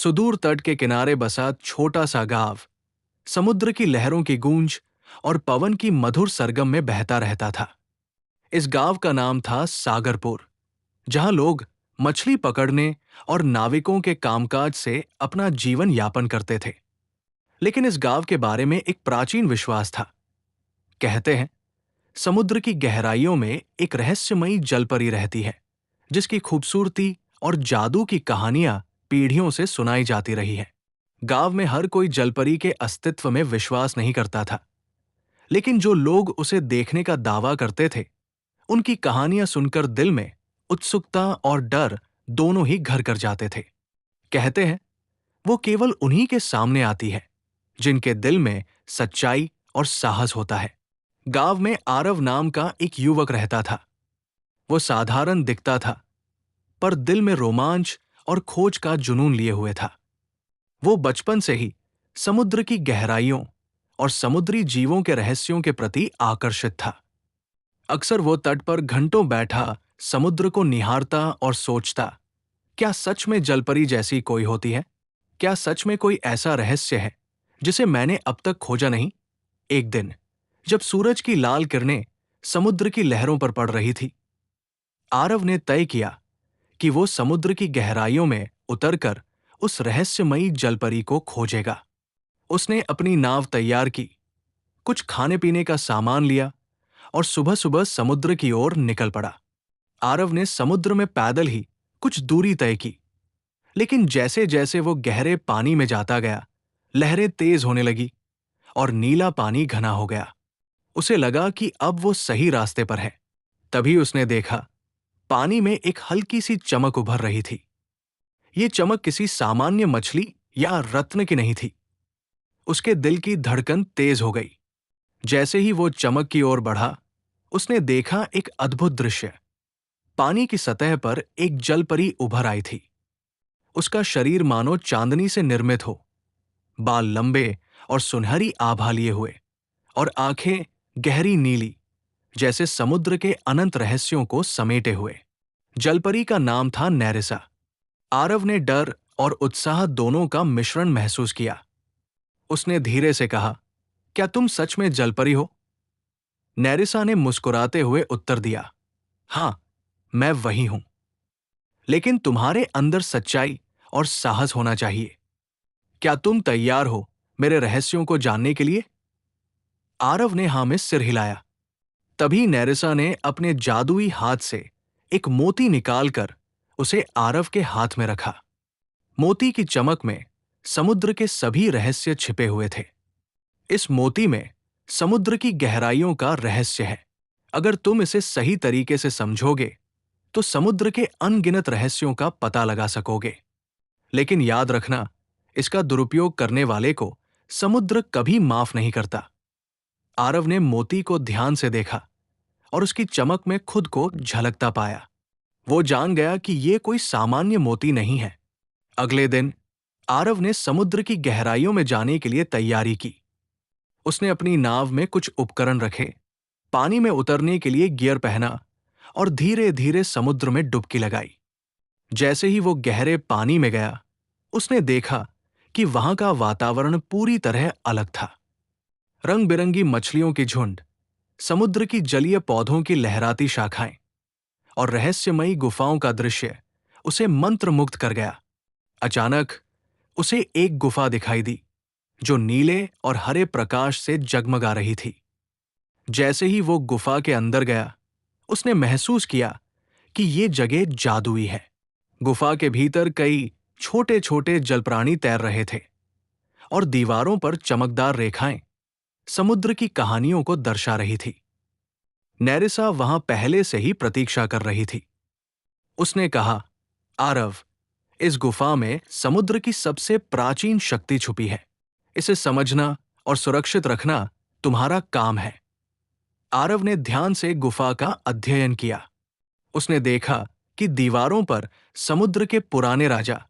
सुदूर तट के किनारे बसा छोटा सा गांव समुद्र की लहरों की गूंज और पवन की मधुर सरगम में बहता रहता था। इस गांव का नाम था सागरपुर, जहां लोग मछली पकड़ने और नाविकों के कामकाज से अपना जीवन यापन करते थे। लेकिन इस गांव के बारे में एक प्राचीन विश्वास था। कहते हैं, समुद्र की गहराइयों में एक रहस्यमयी जलपरी रहती है, जिसकी खूबसूरती और जादू की कहानियां पीढ़ियों से सुनाई जाती रही है। गांव में हर कोई जलपरी के अस्तित्व में विश्वास नहीं करता था, लेकिन जो लोग उसे देखने का दावा करते थे, उनकी कहानियां सुनकर दिल में उत्सुकता और डर दोनों ही घर कर जाते थे। कहते हैं, वो केवल उन्हीं के सामने आती है जिनके दिल में सच्चाई और साहस होता है। गांव में आरव नाम का एक युवक रहता था। वो साधारण दिखता था, पर दिल में रोमांच और खोज का जुनून लिए हुए था। वो बचपन से ही समुद्र की गहराइयों और समुद्री जीवों के रहस्यों के प्रति आकर्षित था। अक्सर वो तट पर घंटों बैठा समुद्र को निहारता और सोचता, क्या सच में जलपरी जैसी कोई होती है? क्या सच में कोई ऐसा रहस्य है जिसे मैंने अब तक खोजा नहीं? एक दिन, जब सूरज की लाल किरणें समुद्र की लहरों पर पड़ रही थी, आरव ने तय किया कि वो समुद्र की गहराइयों में उतरकर उस रहस्यमयी जलपरी को खोजेगा। उसने अपनी नाव तैयार की, कुछ खाने पीने का सामान लिया और सुबह सुबह समुद्र की ओर निकल पड़ा। आरव ने समुद्र में पैदल ही कुछ दूरी तय की, लेकिन जैसे जैसे वो गहरे पानी में जाता गया, लहरें तेज होने लगी और नीला पानी घना हो गया। उसे लगा कि अब वो सही रास्ते पर है। तभी उसने देखा, पानी में एक हल्की सी चमक उभर रही थी। ये चमक किसी सामान्य मछली या रत्न की नहीं थी। उसके दिल की धड़कन तेज हो गई। जैसे ही वो चमक की ओर बढ़ा, उसने देखा एक अद्भुत दृश्य। पानी की सतह पर एक जलपरी उभर आई थी। उसका शरीर मानो चांदनी से निर्मित हो, बाल लंबे और सुनहरी आभा लिए हुए, और आंखें गहरी नीली, जैसे समुद्र के अनंत रहस्यों को समेटे हुए। जलपरी का नाम था नैरिसा। आरव ने डर और उत्साह दोनों का मिश्रण महसूस किया। उसने धीरे से कहा, क्या तुम सच में जलपरी हो? नैरिसा ने मुस्कुराते हुए उत्तर दिया, हाँ, मैं वही हूं। लेकिन तुम्हारे अंदर सच्चाई और साहस होना चाहिए। क्या तुम तैयार हो मेरे रहस्यों को जानने के लिए? आरव ने हाँ में सिर हिलाया। तभी नैरिसा ने अपने जादुई हाथ से एक मोती निकालकर उसे आरव के हाथ में रखा। मोती की चमक में समुद्र के सभी रहस्य छिपे हुए थे। इस मोती में समुद्र की गहराइयों का रहस्य है। अगर तुम इसे सही तरीके से समझोगे, तो समुद्र के अनगिनत रहस्यों का पता लगा सकोगे। लेकिन याद रखना, इसका दुरुपयोग करने वाले को समुद्र कभी माफ नहीं करता। आरव ने मोती को ध्यान से देखा और उसकी चमक में खुद को झलकता पाया। वो जान गया कि ये कोई सामान्य मोती नहीं है। अगले दिन आरव ने समुद्र की गहराइयों में जाने के लिए तैयारी की। उसने अपनी नाव में कुछ उपकरण रखे, पानी में उतरने के लिए गियर पहना और धीरे धीरे समुद्र में डुबकी लगाई। जैसे ही वो गहरे पानी में गया, उसने देखा कि वहां का वातावरण पूरी तरह अलग था। रंग बिरंगी मछलियों की झुंड, समुद्र की जलीय पौधों की लहराती शाखाएं और रहस्यमयी गुफाओं का दृश्य उसे मंत्रमुग्ध कर गया। अचानक उसे एक गुफा दिखाई दी, जो नीले और हरे प्रकाश से जगमगा रही थी। जैसे ही वो गुफा के अंदर गया, उसने महसूस किया कि ये जगह जादुई है। गुफा के भीतर कई छोटे छोटे जलप्राणी तैर रहे थे और दीवारों पर चमकदार रेखाएं समुद्र की कहानियों को दर्शा रही थी। नैरिसा वहां पहले से ही प्रतीक्षा कर रही थी। उसने कहा, आरव, इस गुफा में समुद्र की सबसे प्राचीन शक्ति छुपी है। इसे समझना और सुरक्षित रखना तुम्हारा काम है। आरव ने ध्यान से गुफा का अध्ययन किया। उसने देखा कि दीवारों पर समुद्र के पुराने राजा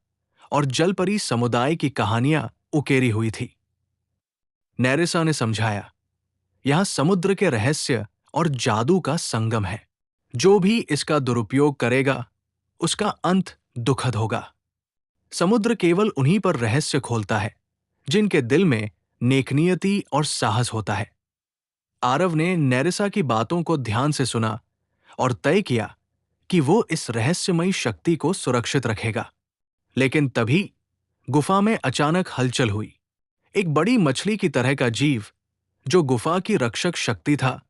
और जलपरी समुदाय की कहानियां उकेरी हुई थी। नैरिसा ने समझाया, यहां समुद्र के रहस्य और जादू का संगम है। जो भी इसका दुरुपयोग करेगा, उसका अंत दुखद होगा। समुद्र केवल उन्हीं पर रहस्य खोलता है जिनके दिल में नेकनियति और साहस होता है। आरव ने नेरिसा की बातों को ध्यान से सुना और तय किया कि वो इस रहस्यमयी शक्ति को सुरक्षित रखेगा। लेकिन तभी गुफा में अचानक हलचल हुई। एक बड़ी मछली की तरह का जीव, जो गुफा की रक्षक शक्ति था,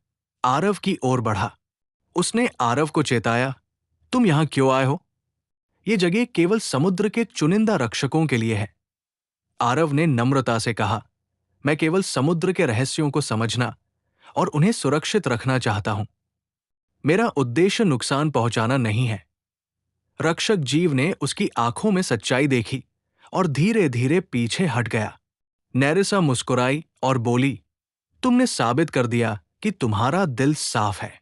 आरव की ओर बढ़ा। उसने आरव को चेताया, तुम यहां क्यों आए हो? ये जगह केवल समुद्र के चुनिंदा रक्षकों के लिए है। आरव ने नम्रता से कहा, मैं केवल समुद्र के रहस्यों को समझना और उन्हें सुरक्षित रखना चाहता हूं। मेरा उद्देश्य नुकसान पहुंचाना नहीं है। रक्षक जीव ने उसकी आंखों में सच्चाई देखी और धीरे धीरे पीछे हट गया। नेरिसा मुस्कुराई और बोली, तुमने साबित कर दिया कि तुम्हारा दिल साफ है।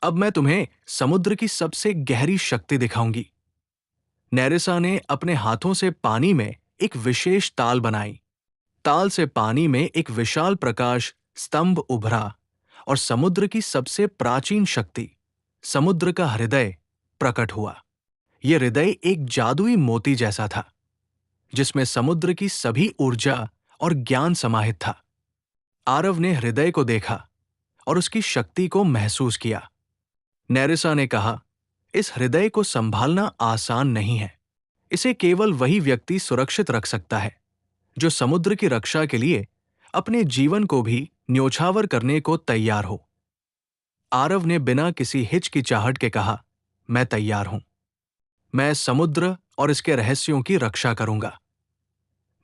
अब मैं तुम्हें समुद्र की सबसे गहरी शक्ति दिखाऊंगी। नेरिसा ने अपने हाथों से पानी में एक विशेष ताल बनाई। ताल से पानी में एक विशाल प्रकाश स्तंभ उभरा और समुद्र की सबसे प्राचीन शक्ति, समुद्र का हृदय, प्रकट हुआ। यह हृदय एक जादुई मोती जैसा था, जिसमें समुद्र की सभी ऊर्जा और ज्ञान समाहित था। आरव ने हृदय को देखा और उसकी शक्ति को महसूस किया। नेरिसा ने कहा, इस हृदय को संभालना आसान नहीं है। इसे केवल वही व्यक्ति सुरक्षित रख सकता है जो समुद्र की रक्षा के लिए अपने जीवन को भी न्योछावर करने को तैयार हो। आरव ने बिना किसी हिचकिचाहट के कहा, मैं तैयार हूं। मैं समुद्र और इसके रहस्यों की रक्षा करूंगा।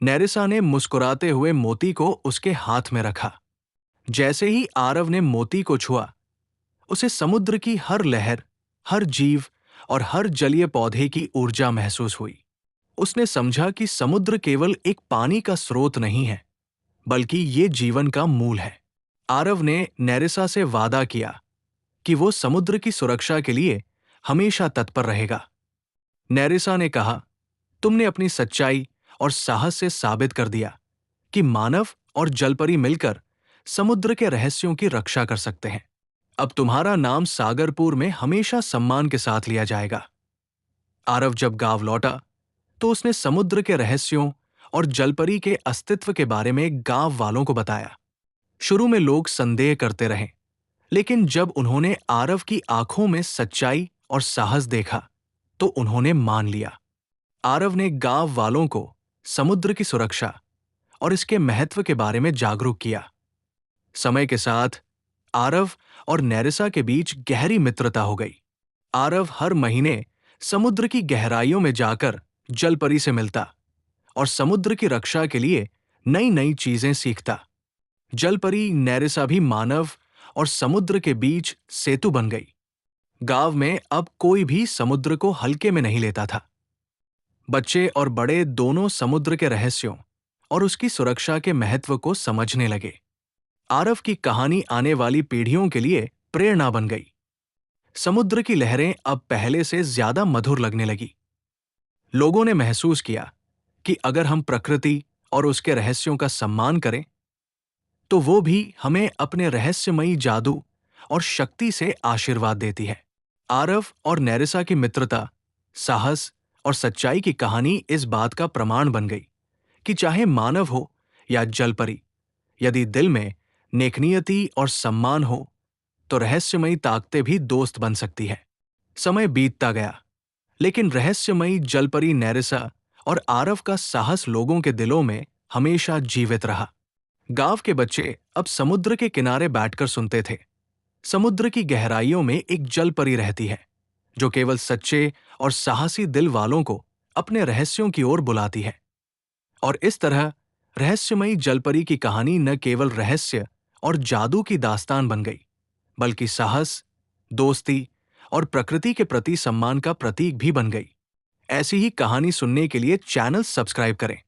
नेरिसा ने मुस्कुराते हुए मोती को उसके हाथ में रखा। जैसे ही आरव ने मोती को छुआ, उसे समुद्र की हर लहर, हर जीव और हर जलीय पौधे की ऊर्जा महसूस हुई। उसने समझा कि समुद्र केवल एक पानी का स्रोत नहीं है, बल्कि ये जीवन का मूल है। आरव ने नेरिसा से वादा किया कि वो समुद्र की सुरक्षा के लिए हमेशा तत्पर रहेगा। नेरिसा ने कहा, तुमने अपनी सच्चाई और साहस से साबित कर दिया कि मानव और जलपरी मिलकर समुद्र के रहस्यों की रक्षा कर सकते हैं। अब तुम्हारा नाम सागरपुर में हमेशा सम्मान के साथ लिया जाएगा। आरव जब गांव लौटा तो उसने समुद्र के रहस्यों और जलपरी के अस्तित्व के बारे में गांव वालों को बताया। शुरू में लोग संदेह करते रहे, लेकिन जब उन्होंने आरव की आंखों में सच्चाई और साहस देखा तो उन्होंने मान लिया। आरव ने गांव वालों को समुद्र की सुरक्षा और इसके महत्व के बारे में जागरूक किया। समय के साथ आरव और नेरिसा के बीच गहरी मित्रता हो गई। आरव हर महीने समुद्र की गहराइयों में जाकर जलपरी से मिलता और समुद्र की रक्षा के लिए नई नई चीजें सीखता। जलपरी नेरिसा भी मानव और समुद्र के बीच सेतु बन गई। गांव में अब कोई भी समुद्र को हल्के में नहीं लेता था। बच्चे और बड़े दोनों समुद्र के रहस्यों और उसकी सुरक्षा के महत्व को समझने लगे। आरव की कहानी आने वाली पीढ़ियों के लिए प्रेरणा बन गई। समुद्र की लहरें अब पहले से ज्यादा मधुर लगने लगी। लोगों ने महसूस किया कि अगर हम प्रकृति और उसके रहस्यों का सम्मान करें, तो वो भी हमें अपने रहस्यमयी जादू और शक्ति से आशीर्वाद देती है। आरव और नेरिसा की मित्रता, साहस और सच्चाई की कहानी इस बात का प्रमाण बन गई कि चाहे मानव हो या जलपरी, यदि दिल में नेकनियति और सम्मान हो तो रहस्यमयी ताकतें भी दोस्त बन सकती है। समय बीतता गया, लेकिन रहस्यमयी जलपरी नेरिसा और आरव का साहस लोगों के दिलों में हमेशा जीवित रहा। गांव के बच्चे अब समुद्र के किनारे बैठकर सुनते थे। समुद्र की गहराइयों में एक जलपरी रहती है, जो केवल सच्चे और साहसी दिल वालों को अपने रहस्यों की ओर बुलाती है। और इस तरह रहस्यमयी जलपरी की कहानी न केवल रहस्य और जादू की दास्तान बन गई, बल्कि साहस, दोस्ती और प्रकृति के प्रति सम्मान का प्रतीक भी बन गई। ऐसी ही कहानी सुनने के लिए चैनल सब्सक्राइब करें।